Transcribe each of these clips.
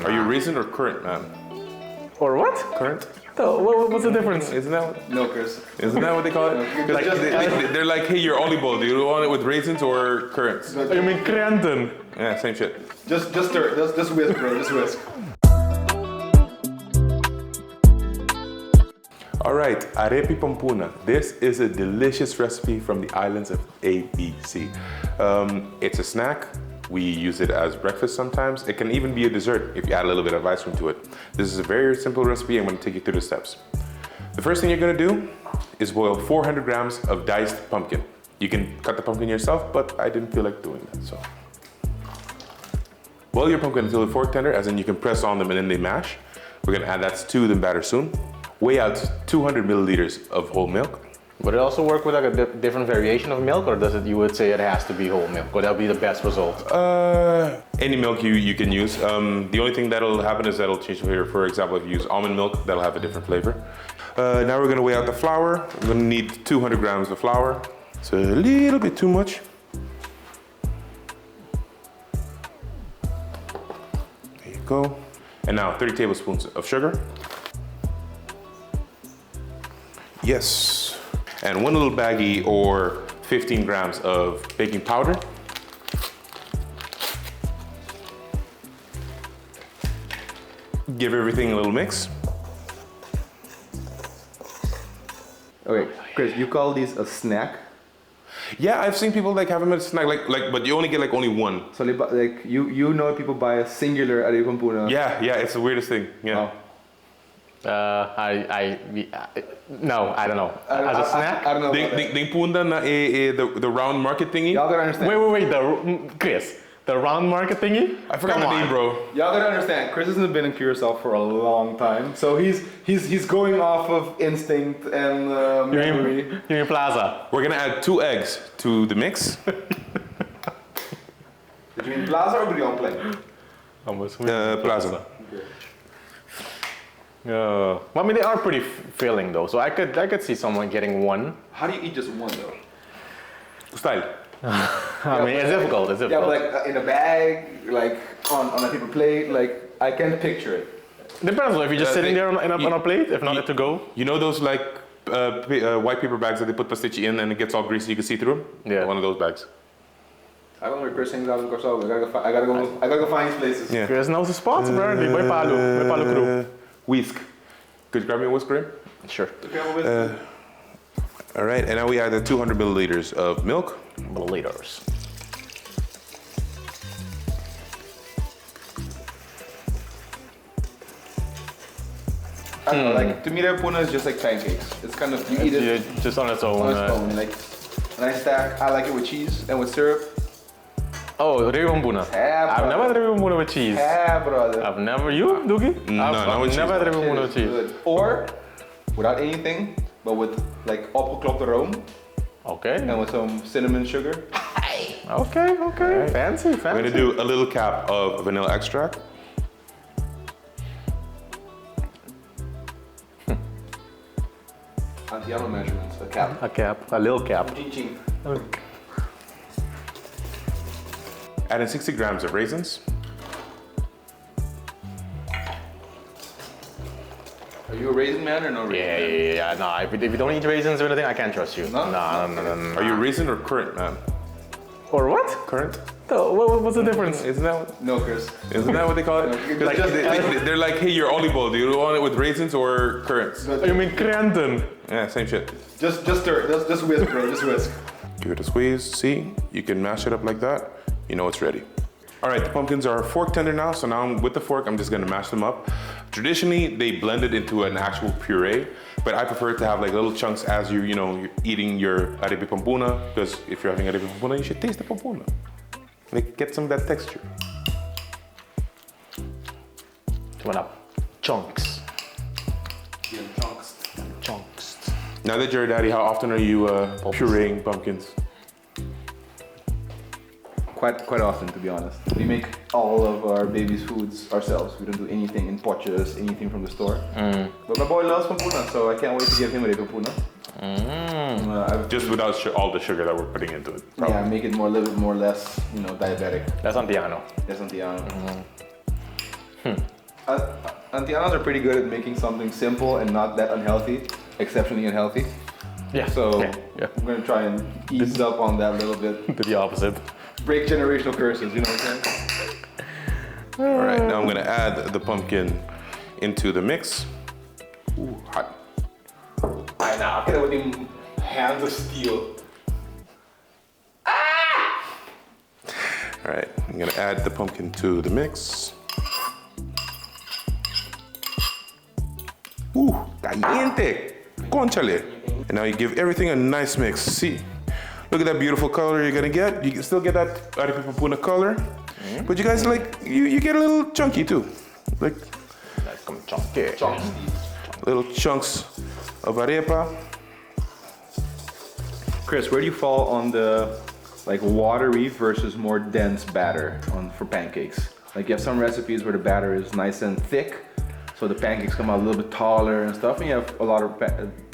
Are you recent or current, man? Or what? Current? What's the difference? Isn't that No, Chris. isn't that what they call it? Like, they're like, hey, you're olible. Do you want it with raisins or currants? Oh, you mean krenten? Yeah, same shit. Just stir. Just whisk, bro. Just whisk. All right, Arepa di Pampuna. This is a delicious recipe from the islands of ABC. It's a snack. We use it as breakfast sometimes. It can even be a dessert if you add a little bit of ice cream to it. This is a very simple recipe. I'm gonna take you through the steps. The first thing you're gonna do is boil 400 grams of diced pumpkin. You can cut the pumpkin yourself, but I didn't feel like doing that, so. Boil your pumpkin until the fork tender, as in you can press on them and then they mash. We're gonna add that to the batter soon. Weigh out 200 milliliters of whole milk. Would it also work with like a different variation of milk, or does it? You would say it has to be whole milk? Would that be the best result? Any milk you can use. The only thing that'll happen is that'll change the flavor. For example, if you use almond milk, that'll have a different flavor. Now we're gonna weigh out the flour. We're gonna need 200 grams of flour. It's a little bit too much. There you go. And now 30 tablespoons of sugar. Yes. And one little baggie or 15 grams of baking powder. Give everything a little mix. Okay, Chris, you call these a snack? Yeah, I've seen people like have them as a snack, like, but you only get like only one. So like you know people buy a singular Arepa di Pampuna. Yeah, it's the weirdest thing. Yeah. Oh. No, I don't know. As a snack? I don't know. They punda na the round market thingy. Y'all gotta understand. Wait, Chris, the round market thingy? I forgot Come the on. name, bro. Y'all gotta understand. Chris hasn't been in Curacao for a long time, so he's going off of instinct and memory. You mean Plaza? We're gonna add 2 eggs to the mix. Did you mean Plaza or Brion Plain? Plaza. Well, I mean, they are pretty filling though, so I could see someone getting one. How do you eat just one though? Style. I mean, it's difficult. It's Yeah, difficult. but like in a bag, like on a paper plate, like I can't picture it. Depends though. If you're just sitting there on a plate, if not to go. You know those like white paper bags that they put pastiche in and it gets all greasy, you can see through them? Yeah. One of those bags. I don't know where Chris hangs out in Curacao. I gotta go find these places. Yeah. Chris knows the spots apparently. By Palu crew. Whisk. Could you grab me a whisk cream? Sure. All right, and now we add the 200 milliliters of milk. Milliliters. I don't know, like to me, Arepa Puna is just like pancakes. It's kind of you eat it Just on its own. on its own. Like a nice stack. I like it with cheese and with syrup. Oh, Arepa Pampuna. Yeah, I've never had Arepa Pampuna with cheese. Yeah, brother. I've never. You, Doogie? No, not with I've never had cheese. Arepa Pampuna with It is cheese. good. Or without anything, but with like opgeklopte room Okay. and with some cinnamon sugar. Okay. Right. Fancy. We're gonna do a little cap of vanilla extract. Antiano measurements, a cap. A cap, a little cap. Ching ching. Add in 60 grams of raisins. Are you a raisin man or no raisin man? Yeah. No, if you don't eat raisins or anything, I can't trust you. No? No. Are you recent or current, man? Or what? Current? What's the difference? Isn't that No, Chris. what they call it? No, Like, they're like, hey, you're olible. Do you want it with raisins or currants? Oh, you mean krenten? Yeah, same shit. Just stir. Just whisk, bro. Just whisk. Give it a squeeze. See, you can mash it up like that. You know it's ready. All right, the pumpkins are fork tender now, so now with the fork, I'm just gonna mash them up. Traditionally, they blend it into an actual puree, but I prefer to have like little chunks as you're eating your Arepa di Pampuna, because if you're having Arepa di Pampuna, you should taste the Pampuna. Like, get some of that texture. Went up. Chunks. Yeah, Chunks. Now that you're a daddy, how often are you pureeing pumpkins? Quite often, to be honest. We make all of our baby's foods ourselves. We don't do anything in potches, anything from the store. But my boy loves pampuna, so I can't wait to give him a pampuna. Just without all the sugar that we're putting into it. Probably. Yeah, make it more, a little bit more less, diabetic. That's antiano. That's antiano. Antianos are pretty good at making something simple and not that unhealthy, exceptionally unhealthy. Yeah. So yeah. I'm gonna try and ease up on that a little bit. Do the opposite. Break generational curses, you know what I'm saying? All right, now I'm gonna add the pumpkin into the mix. Ooh, hot. I know, get it with them hands of steel. All right, I'm gonna add the pumpkin to the mix. Ooh, caliente, conchale. And now you give everything a nice mix. See, look at that beautiful color you're gonna get. You can still get that Arepa di Pampuna color, but you guys you get a little chunky too, like Chunky. little chunks of arepa. Chris, where do you fall on the watery versus more dense batter for pancakes? Like you have some recipes where the batter is nice and thick, so the pancakes come out a little bit taller and stuff, and you have a lot of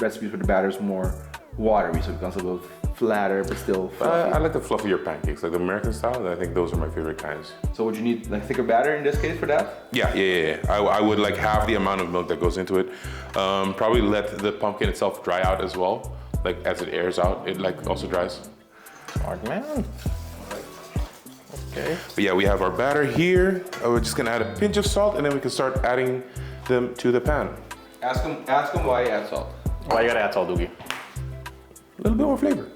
recipes where the batter is more watery, so it becomes a little flatter but still fluffy. I like the fluffier pancakes, like the American style. I think those are my favorite kinds. So would you need thicker batter in this case for that? Yeah. I would like half the amount of milk that goes into it. Probably let the pumpkin itself dry out as well. Like as it airs out, it also dries. Smart man. Okay. But yeah, we have our batter here. We're just gonna add a pinch of salt, and then we can start adding them to the pan. Ask him why you add salt. Why you gotta add salt, Dookie? A little bit more flavor.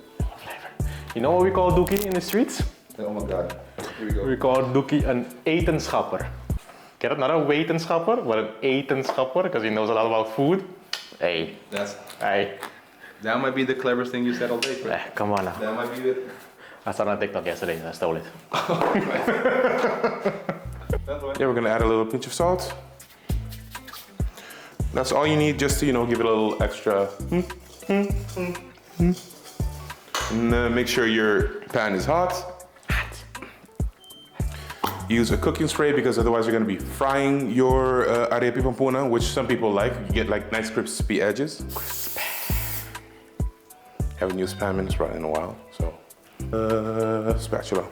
You know what we call Dookie in the streets? Oh my god. Here we go. We call Dookie an etenschapper. Get it? Not a wetenschapper, but an etenschapper, because he knows a lot about food. Hey. That might be the cleverest thing you said all day, Chris. Come on now. That might be it. I saw it on TikTok yesterday and I stole it. Yeah, we're gonna add a little pinch of salt. That's all you need, just to give it a little extra. And make sure your pan is hot. Use a cooking spray because otherwise you're gonna be frying your Arepa di Pampuna, which some people like. You get nice crispy edges. Haven't used pan minutes right in a while, so spatula.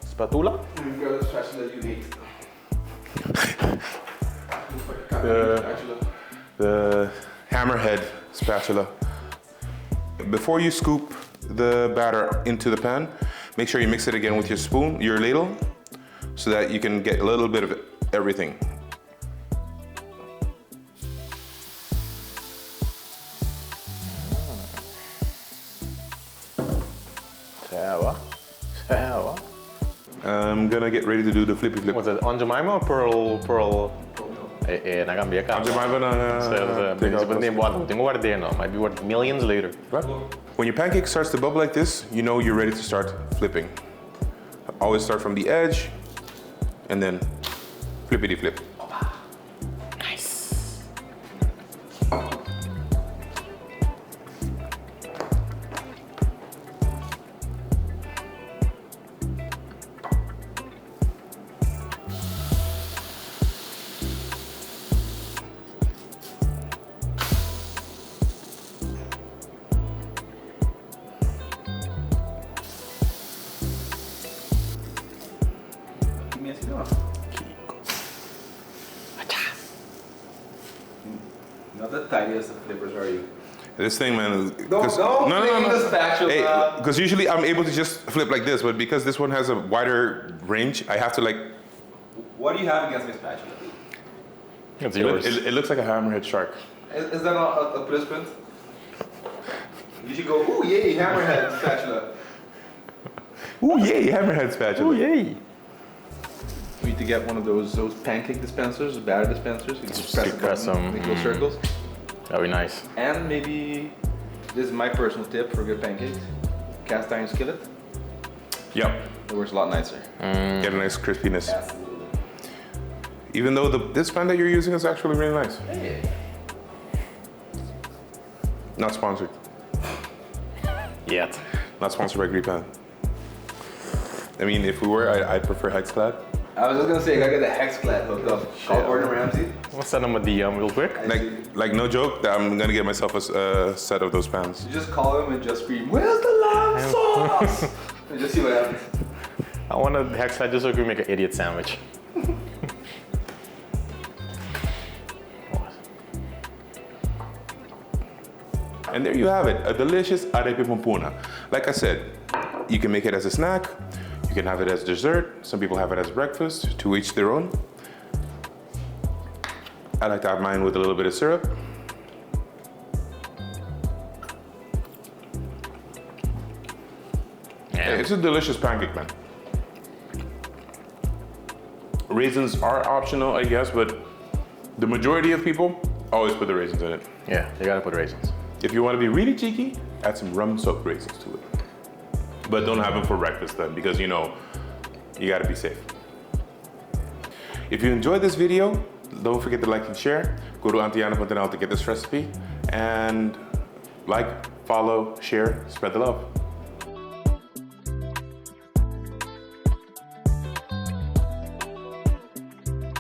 Spatula? You've got a spatula that you hate. The hammerhead spatula. Before you scoop the batter into the pan, make sure you mix it again with your spoon, your ladle, so that you can get a little bit of everything. I'm gonna get ready to do the flippy flip. What's it? Aunt Jemima or Pearl? Nagambiya ka. Aunt Jemima might be worth millions later. Right. When your pancake starts to bubble like this, you know you're ready to start flipping. Always start from the edge, and then flippity flip. Nice. Not the tiniest of flippers, are you? This thing, man. Don't the spatula. Hey, because usually I'm able to just flip like this, but because this one has a wider range, I have to What do you have against my spatula? It's yours. It looks like a hammerhead shark. Is that not a punishment? You should go, ooh, yay, hammerhead spatula. Ooh, yay, hammerhead spatula. Oh, yay. We need to get one of those pancake dispensers, batter dispensers. You just press them, make those circles. That'd be nice. And maybe, this is my personal tip for good pancakes, cast iron skillet. Yep. It works a lot nicer. Get a nice crispiness. Absolutely. Even though this pan that you're using is actually really nice. Hey. Not sponsored. Yet. Not sponsored by Gripan. I mean, if we were, I'd prefer Hexclad. I was just gonna say, I gotta get the Hexclad hooked up. Call Gordon Ramsay. We'll send him a DM real quick. Like no joke, I'm gonna get myself a set of those pans. You just call him and just scream, "Where's the lamb sauce?" And just see what happens. I want a hex just so we can make an idiot sandwich. And there you have it, a delicious arepa di Pampuna. Like I said, you can make it as a snack, you can have it as dessert, some people have it as breakfast, to each their own. I like to have mine with a little bit of syrup. Yeah. It's a delicious pancake, man. Raisins are optional, I guess, but the majority of people always put the raisins in it. Yeah, you gotta put raisins. If you want to be really cheeky, add some rum-soaked raisins to it. But don't have them for breakfast then, because you know, you gotta be safe. If you enjoyed this video, don't forget to like and share. Go to antiano.nl to get this recipe. And like, follow, share, spread the love.